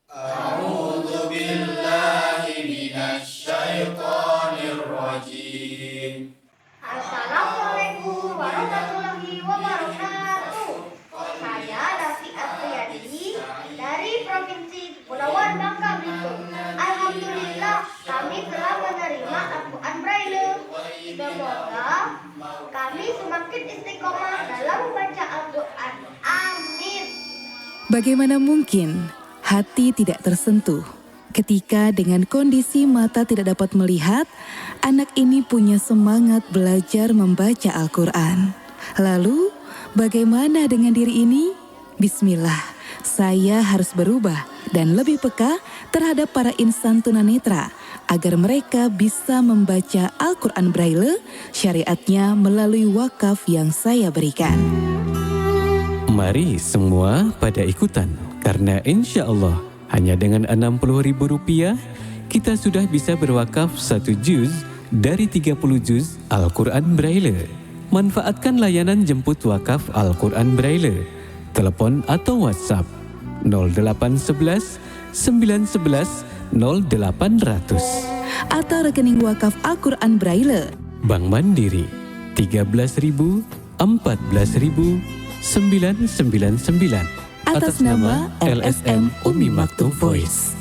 أعوذ بالله من الشيطان الرجيم. Assalamualaikum warahmatullahi wabarakatuh. Saya Davi Apriyadi dari Provinsi Kepulauan Bangka Belitung. Alhamdulillah kami telah menerima Al-Quran Braille. Semoga kami semakin istiqomah dalam membaca Al-Quran. Amin. Bagaimana mungkin hati tidak tersentuh ketika dengan kondisi mata tidak dapat melihat, anak ini punya semangat belajar membaca Al-Quran. Lalu, bagaimana dengan diri ini? Bismillah, saya harus berubah dan lebih peka terhadap para insan tunanetra agar mereka bisa membaca Al-Quran Braille, syariatnya melalui wakaf yang saya berikan. Mari semua pada ikutan, karena insya Allah hanya dengan Rp60.000 kita sudah bisa berwakaf 1 juz dari 30 juz Al-Quran Braille. Manfaatkan layanan jemput wakaf Al-Quran Braille. Telepon atau WhatsApp 0811 911 0800 atau rekening wakaf Al-Quran Braille. Bank Mandiri 13.000 14.000 999 atas nama LSM Umi Maktum Voice.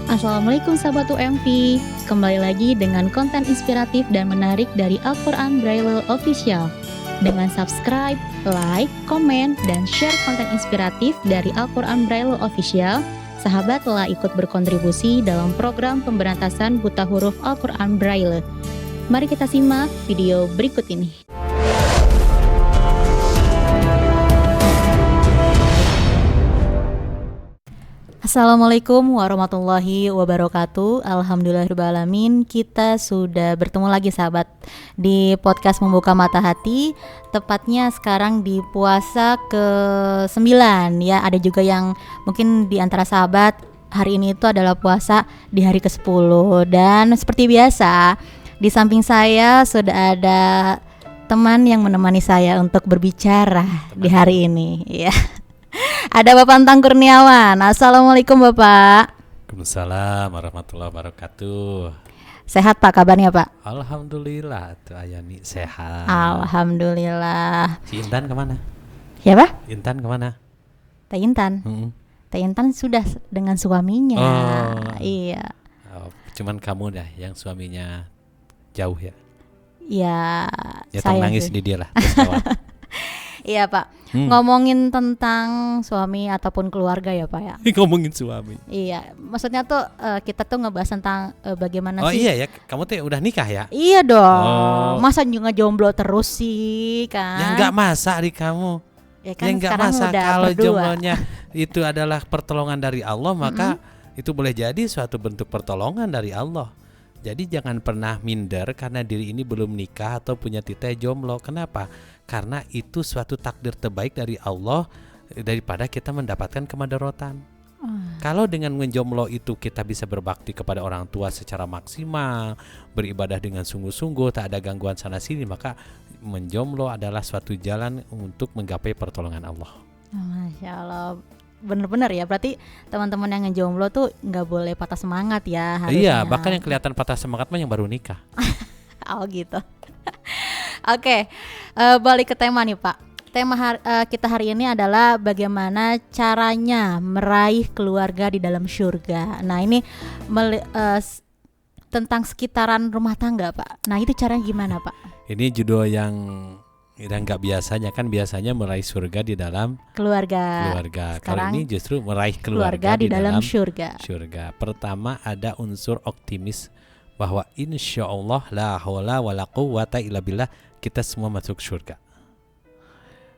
Assalamualaikum sahabat UMV, kembali lagi dengan konten inspiratif dan menarik dari Al-Quran Braille Official. Dengan subscribe, like, komen, dan share konten inspiratif dari Al-Quran Braille Official, sahabat telah ikut berkontribusi dalam program pemberantasan buta huruf Al-Quran Braille. Mari kita simak video berikut ini. Assalamualaikum warahmatullahi wabarakatuh. Alhamdulillahirrahmanirrahim. Kita sudah bertemu lagi sahabat di podcast Membuka Mata Hati. Tepatnya sekarang di puasa ke-9 ya. Ada juga yang mungkin di antara sahabat hari ini itu adalah puasa di hari ke-10. Dan seperti biasa, di samping saya sudah ada teman yang menemani saya untuk berbicara di hari ini ya. Ada Bapak Antang Kurniawan. Assalamualaikum Bapak. Waalaikumsalam warahmatullahi wabarakatuh. Sehat Pak, kabarnya Pak? Alhamdulillah tuh Ayani sehat. Alhamdulillah. Si Intan kemana? Ya Pak? Intan kemana? Teh Intan. Teh Intan sudah dengan suaminya. Oh. Iya. Oh, cuman kamu dah yang suaminya jauh ya. Ya Tolong saya nangis sih. di dia lah. Iya Pak. Ngomongin tentang suami ataupun keluarga ya Pak ya. Ngomongin suami. Iya, maksudnya tuh kita tuh ngebahas tentang bagaimana Oh sih. iya ya, kamu tuh udah nikah ya? Iya dong. Oh. Masa juga jomblo terus sih kan? Yang enggak masa di kamu. Ya kan Yang enggak sekarang masa udah kalau berdua. jomblonya itu adalah pertolongan dari Allah, maka itu boleh jadi suatu bentuk pertolongan dari Allah. Jadi jangan pernah minder karena diri ini belum nikah atau punya titeh jomblo. Kenapa? Karena itu suatu takdir terbaik dari Allah daripada kita mendapatkan kemadaratan. Kalau dengan menjomblo itu kita bisa berbakti kepada orang tua secara maksimal, beribadah dengan sungguh-sungguh, tak ada gangguan sana sini, maka menjomblo adalah suatu jalan untuk menggapai pertolongan Allah. Masya Allah, bener-bener ya. Berarti teman-teman yang ngejomblo tuh nggak boleh patah semangat ya harusnya. Iya, bahkan yang kelihatan patah semangat mah yang baru nikah. Oh gitu. Oke, balik ke tema nih Pak. Tema kita hari ini adalah bagaimana caranya meraih keluarga di dalam surga. Nah ini tentang sekitaran rumah tangga Pak. Nah itu caranya gimana Pak? Ini judul yang nggak biasanya, kan biasanya meraih surga di dalam Keluarga. Kalau Sekarang ini justru meraih keluarga di dalam surga. Pertama ada unsur optimis bahwa insya Allah la haula wala quwwata illa billah, kita semua masuk surga.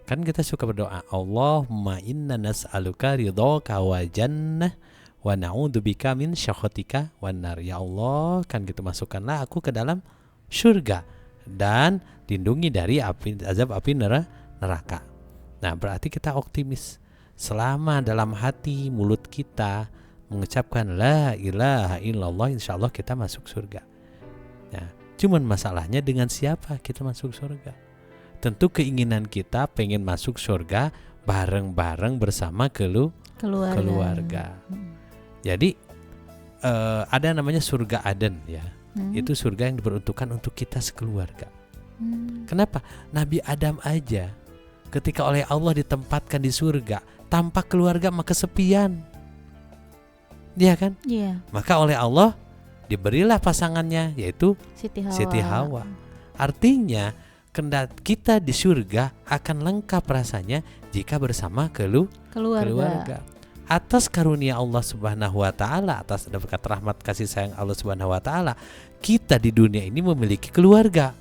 Kan kita suka berdoa, Allahumma inna nas'aluka ridhaka wa jannah wa na'udzubika min syakhatika wan nar. Ya Allah, kan gitu, masukkanlah aku ke dalam surga dan lindungi dari azab api neraka. Nah, berarti kita optimis. Selama dalam hati mulut kita mengucapkan la ilaha illallah, insya Allah kita masuk surga. Nah, cuman masalahnya dengan siapa kita masuk surga. Tentu keinginan kita pengen masuk surga bareng-bareng bersama keluarga. Jadi ada namanya surga Aden ya. Itu surga yang diperuntukkan untuk kita sekeluarga. Kenapa? Nabi Adam aja ketika oleh Allah ditempatkan di surga tanpa keluarga maka kesepian. Iya kan? Iya. Maka oleh Allah diberilah pasangannya yaitu Siti Hawa. Artinya kita di surga akan lengkap rasanya jika bersama keluarga. Atas karunia Allah Subhanahu wa taala, atas berkat rahmat kasih sayang Allah Subhanahu wa taala, kita di dunia ini memiliki keluarga.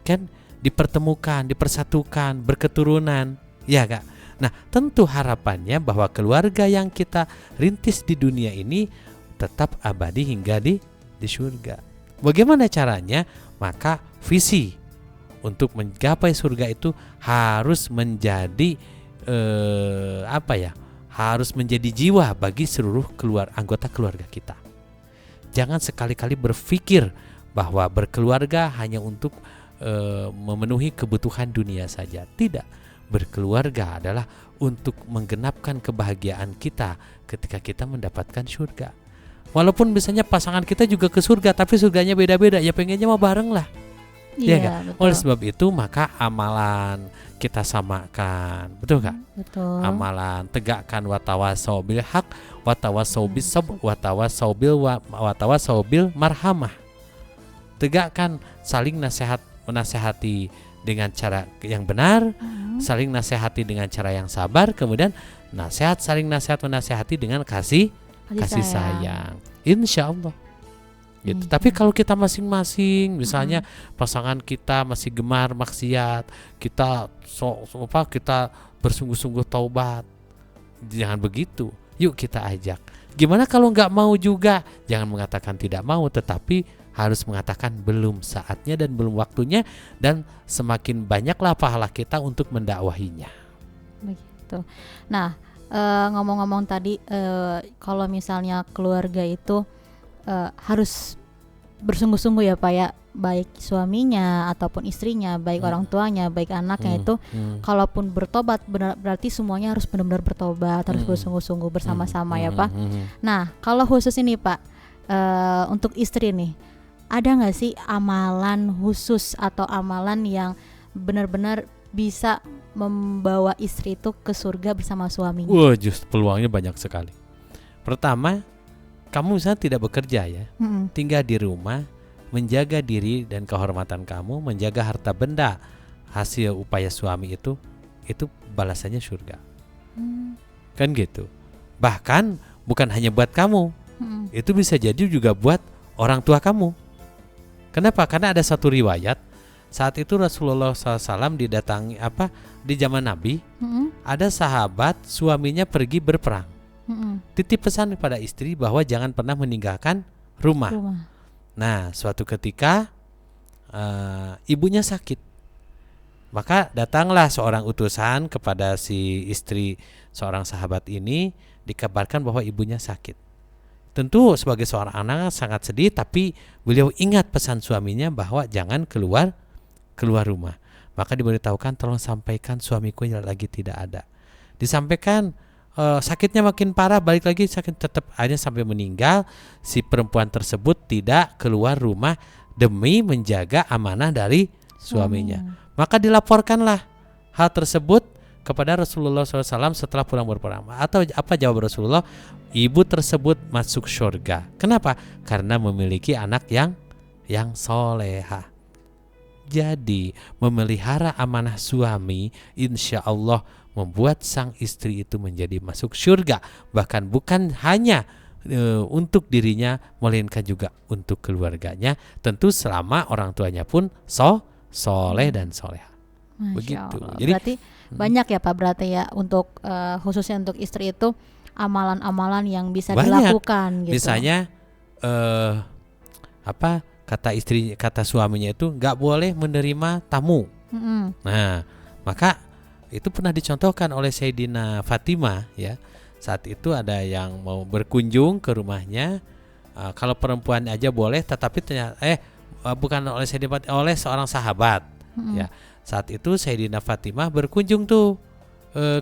Kan dipertemukan, dipersatukan, berketurunan, ya Kak. Nah, tentu harapannya bahwa keluarga yang kita rintis di dunia ini tetap abadi hingga di surga. Bagaimana caranya? Maka visi untuk menggapai surga itu harus menjadi harus menjadi jiwa bagi seluruh anggota keluarga kita. Jangan sekali-kali berpikir bahwa berkeluarga hanya untuk memenuhi kebutuhan dunia saja. Tidak. Berkeluarga adalah untuk menggenapkan kebahagiaan kita ketika kita mendapatkan surga. Walaupun misalnya pasangan kita juga ke surga, tapi surganya beda-beda, ya pengennya mah bareng lah. Iya, betul. Oleh sebab itu maka amalan kita samakan, betul Kak? Betul. Amalan tegakkan watawasau bil haq, watawasau bis sabr, watawasau bil marhamah. Tegakkan saling menasehati dengan cara yang benar, saling nasihati dengan cara yang sabar, kemudian saling menasehati dengan kasih sayang. Insya Allah. Gitu. Tapi kalau kita masing-masing, misalnya pasangan kita masih gemar maksiat, kita kita bersungguh-sungguh taubat, jangan begitu. Yuk kita ajak. Gimana kalau nggak mau juga? Jangan mengatakan tidak mau, tetapi harus mengatakan belum saatnya dan belum waktunya, dan semakin banyaklah pahala kita untuk mendakwahinya. Begitu. Nah, ngomong-ngomong tadi, kalau misalnya keluarga itu harus bersungguh-sungguh ya Pak ya, baik suaminya ataupun istrinya, baik orang tuanya, baik anaknya itu kalaupun bertobat berarti semuanya harus benar-benar bertobat, harus bersungguh-sungguh bersama-sama ya Pak. Nah, kalau khusus ini Pak, untuk istri nih, ada nggak sih amalan khusus atau amalan yang benar-benar bisa membawa istri itu ke surga bersama suaminya? Wah, justru peluangnya banyak sekali. Pertama, kamu misalnya tidak bekerja ya, tinggal di rumah, menjaga diri dan kehormatan kamu, menjaga harta benda hasil upaya suami itu balasannya surga. Kan gitu. Bahkan bukan hanya buat kamu, itu bisa jadi juga buat orang tua kamu. Kenapa? Karena ada satu riwayat saat itu Rasulullah SAW didatangi di zaman Nabi, ada sahabat suaminya pergi berperang. Titip pesan kepada istri bahwa jangan pernah meninggalkan rumah. Nah, suatu ketika ibunya sakit, maka datanglah seorang utusan kepada si istri seorang sahabat ini, dikabarkan bahwa ibunya sakit. Tentu sebagai seorang anak sangat sedih, tapi beliau ingat pesan suaminya bahwa jangan keluar rumah. Maka diberitahukan, tolong sampaikan suamiku yang lagi tidak ada. Disampaikan, sakitnya makin parah, balik lagi sakit, tetap hanya sampai meninggal. Si perempuan tersebut tidak keluar rumah demi menjaga amanah dari suaminya. Maka dilaporkanlah hal tersebut kepada Rasulullah SAW setelah pulang berperang. Atau apa jawab Rasulullah? Ibu tersebut masuk surga. Kenapa? Karena memiliki anak yang solehah. Jadi memelihara amanah suami, insya Allah membuat sang istri itu menjadi masuk surga. Bahkan bukan hanya untuk dirinya, melainkan juga untuk keluarganya. Tentu selama orang tuanya pun soleh dan soleha. Begitu. Jadi berarti banyak ya Pak, berarti ya untuk khususnya untuk istri itu amalan-amalan yang bisa dilakukan gitu. Misalnya kata suaminya itu nggak boleh menerima tamu. Nah, maka itu pernah dicontohkan oleh Sayyidina Fatimah ya. Saat itu ada yang mau berkunjung ke rumahnya, kalau perempuan aja boleh, tetapi ternyata bukan oleh Sayyidina Fatimah, oleh seorang sahabat ya. Saat itu Sayyidina Fatimah berkunjung tuh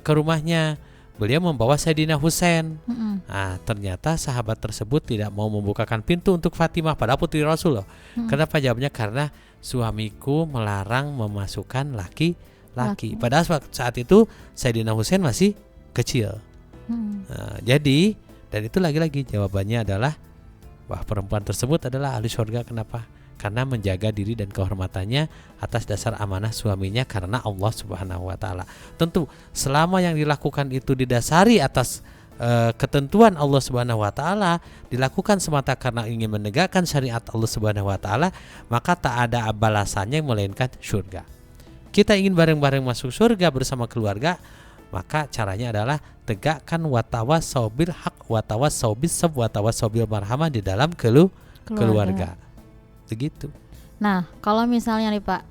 ke rumahnya. Beliau membawa Sayyidina Husain. Mm-mm. Nah, ternyata sahabat tersebut tidak mau membukakan pintu untuk Fatimah, padahal putri Rasul loh. Kenapa jawabnya? Karena suamiku melarang memasukkan laki-laki. Padahal saat itu Sayyidina Husain masih kecil. Nah, jadi, dan itu lagi-lagi jawabannya adalah bahwa perempuan tersebut adalah ahli surga. Kenapa? Karena menjaga diri dan kehormatannya atas dasar amanah suaminya karena Allah Subhanahu wa taala. Tentu selama yang dilakukan itu didasari atas ketentuan Allah Subhanahu wa taala, dilakukan semata karena ingin menegakkan syariat Allah Subhanahu wa taala, maka tak ada balasannya melainkan surga. Kita ingin bareng-bareng masuk surga bersama keluarga, maka caranya adalah tegakkan watawasau bil haq, watawasau bis sabr, watawasau bil marhamah di dalam keluarga. Begitu. Nah, kalau misalnya nih Pak,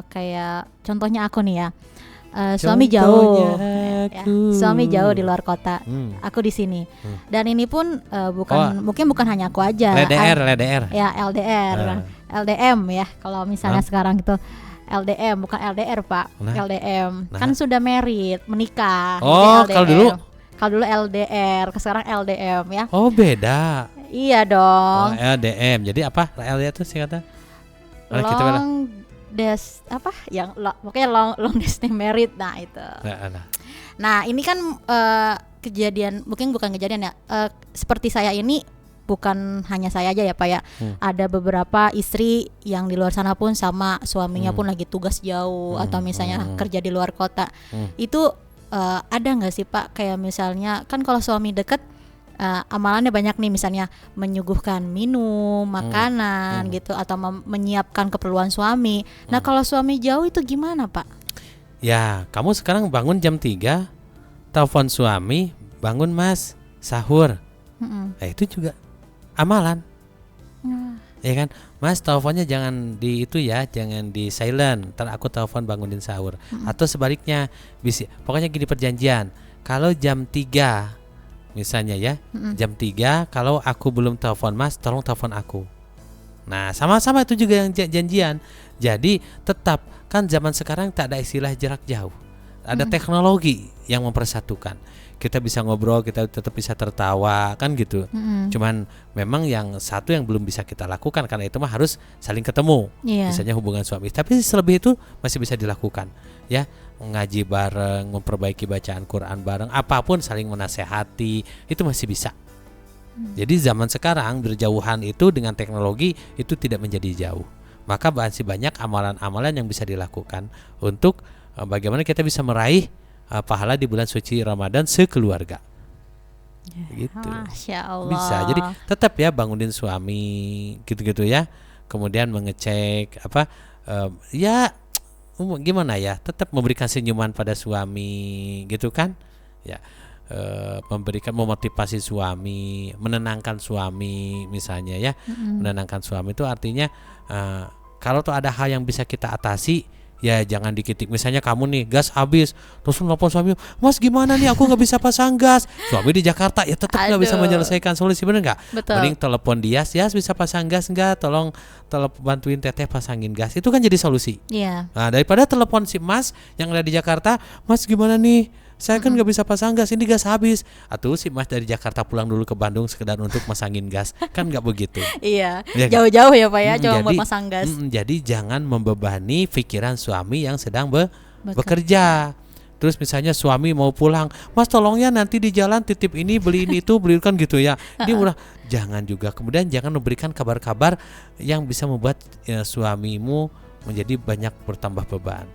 kayak contohnya aku nih ya, suami jauh, suami jauh di luar kota, aku di sini, dan ini pun mungkin bukan hanya aku aja, LDR. ya LDR, LDM ya, kalau misalnya sekarang itu LDM bukan LDR Pak, LDM kan sudah married, menikah. Oh, kalau dulu LDR, sekarang LDM ya. Oh, beda. Iya dong. Oh, LDM. Jadi apa? LDM itu singkatan? Long distance married. Nah, itu. Nah, ini kan kejadian, mungkin bukan kejadian ya. Seperti saya ini bukan hanya saya aja ya Pak ya. Ada beberapa istri yang di luar sana pun sama suaminya pun lagi tugas jauh atau misalnya kerja di luar kota. Itu ada nggak sih Pak, kayak misalnya kan kalau suami deket amalannya banyak nih, misalnya menyuguhkan minum, makanan gitu, atau menyiapkan keperluan suami. Nah kalau suami jauh itu gimana Pak? Ya, kamu sekarang bangun jam 3, telepon suami, bangun mas, sahur. Itu juga amalan. Ya kan, mas teleponnya jangan di itu ya, jangan di silent, ntar aku telepon bangunin sahur. Atau sebaliknya, pokoknya gini perjanjian, kalau jam 3 misalnya ya, jam 3 kalau aku belum telepon mas, tolong telepon aku. Nah, sama-sama itu juga yang janjian. Jadi tetap kan zaman sekarang tak ada istilah jarak jauh. Ada teknologi yang mempersatukan. Kita bisa ngobrol, kita tetap bisa tertawa, kan gitu. Cuman memang yang satu yang belum bisa kita lakukan, karena itu mah harus saling ketemu. Misalnya hubungan suami. Tapi selebih itu masih bisa dilakukan. Ya, ngaji bareng, memperbaiki bacaan Quran bareng, apapun saling menasehati, itu masih bisa. Jadi zaman sekarang berjauhan itu dengan teknologi itu tidak menjadi jauh. Maka masih banyak amalan-amalan yang bisa dilakukan untuk bagaimana kita bisa meraih pahala di bulan suci Ramadan sekeluarga. Gitu. Masya Allah. Bisa. Jadi tetap ya bangunin suami gitu-gitu ya. Kemudian mengecek gimana ya, tetap memberikan senyuman pada suami gitu kan. Ya. Memberikan, memotivasi suami, menenangkan suami misalnya ya. Menenangkan suami itu artinya kalau tuh ada hal yang bisa kita atasi, ya jangan diketik. Misalnya kamu nih gas habis, terus nelfon suami, mas gimana nih aku nggak bisa pasang gas. Suami di Jakarta ya tetap nggak bisa menyelesaikan solusi, bener nggak? Mending telepon dia, ya bisa pasang gas nggak? Tolong bantuin teteh pasangin gas. Itu kan jadi solusi. Nah daripada telepon si mas yang ada di Jakarta, mas gimana nih? Saya kan nggak bisa pasang gas, ini gas habis. Atau si mas dari Jakarta pulang dulu ke Bandung sekedar untuk masangin gas, kan nggak begitu. Iya, jauh-jauh ya Pak ya, cuma buat pasang gas. Jadi jangan membebani pikiran suami yang sedang bekerja. Terus misalnya suami mau pulang, mas tolong ya nanti di jalan titip ini, beliin itu, belikan gitu ya. Ini murah. Jangan juga. Kemudian jangan memberikan kabar-kabar yang bisa membuat suamimu menjadi banyak bertambah beban.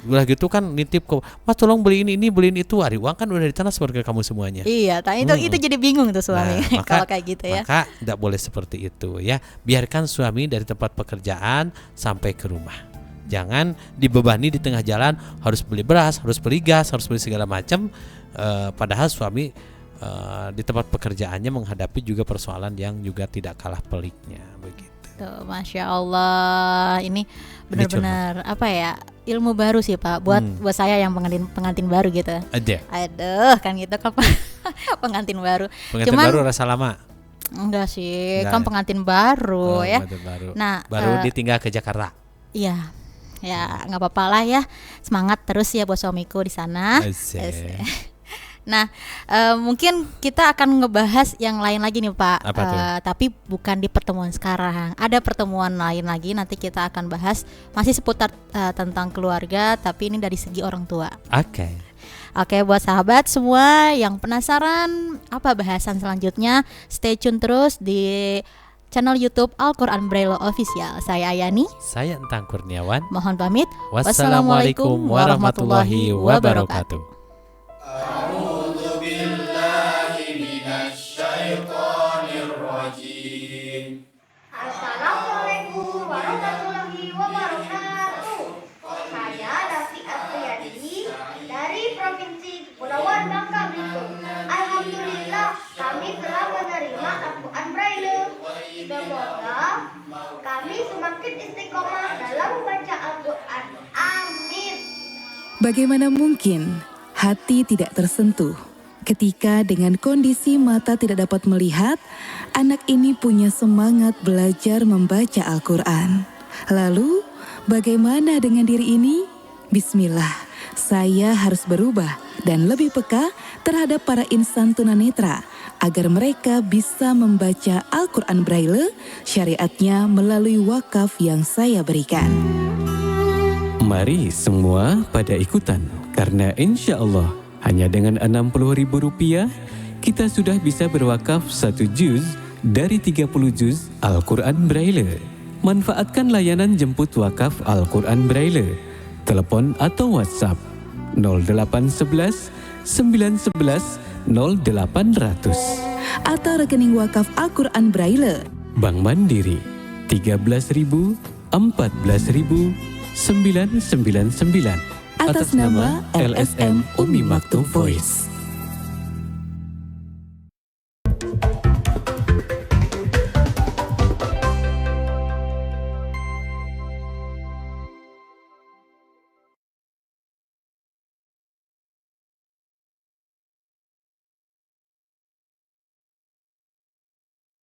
Udah gitu kan nitip ke mas tolong beliin ini beliin itu, hari uang kan udah ditransfer ke kamu semuanya. Iya, itu jadi bingung tuh suami. Nah, kalau kayak gitu ya. Maka tidak boleh seperti itu ya. Biarkan suami dari tempat pekerjaan sampai ke rumah. Jangan dibebani di tengah jalan harus beli beras, harus beli gas, harus beli segala macam. Padahal suami di tempat pekerjaannya menghadapi juga persoalan yang juga tidak kalah peliknya begitu. Tuh, Masya Allah, ini benar-benar apa ya, ilmu baru sih Pak buat saya yang pengantin baru gitu. Aduh kan gitu kan pengantin baru. Cuman, baru rasa lama. Enggak sih, kan pengantin baru ya. Pengantin baru. Nah, baru ditinggal ke Jakarta. Iya. Ya nggak apa-apa lah ya, semangat terus ya buat suamiku di sana. Asik. Nah, mungkin kita akan ngebahas yang lain lagi nih Pak. Apa tuh? Tapi bukan di pertemuan sekarang. Ada pertemuan lain lagi, nanti kita akan bahas masih seputar tentang keluarga, tapi ini dari segi orang tua. Oke, buat sahabat semua yang penasaran apa bahasan selanjutnya, stay tune terus di channel YouTube Al-Quran Braille Official. Saya Ayani. Saya Entang Kurniawan. Mohon pamit. Wassalamualaikum warahmatullahi wabarakatuh. A'udzu billahi minasy syaithanir rajim. Assalamualaikum warahmatullahi wabarakatuh. Saya Davi Apriyadi dari Provinsi Kepulauan Bangka Belitung. Alhamdulillah kami telah menerima Al-Quran Braille. Semoga kami semakin istiqomah dalam membaca Al-Quran. Amin. Bagaimana mungkin hati tidak tersentuh ketika dengan kondisi mata tidak dapat melihat, anak ini punya semangat belajar membaca Al-Quran. Lalu, bagaimana dengan diri ini? Bismillah, saya harus berubah dan lebih peka terhadap para insan tunanetra agar mereka bisa membaca Al-Quran Braille syariatnya melalui wakaf yang saya berikan. Mari semua pada ikutan, karena insya Allah hanya dengan Rp60.000 kita sudah bisa berwakaf 1 juz dari 30 juz Al-Quran Braille. Manfaatkan layanan jemput wakaf Al-Quran Braille. Telepon atau WhatsApp 0811 911 0800 atau rekening wakaf Al-Quran Braille. Bank Mandiri 13.000 14.000 999 Atas nama LSM Umi Maktum Voice.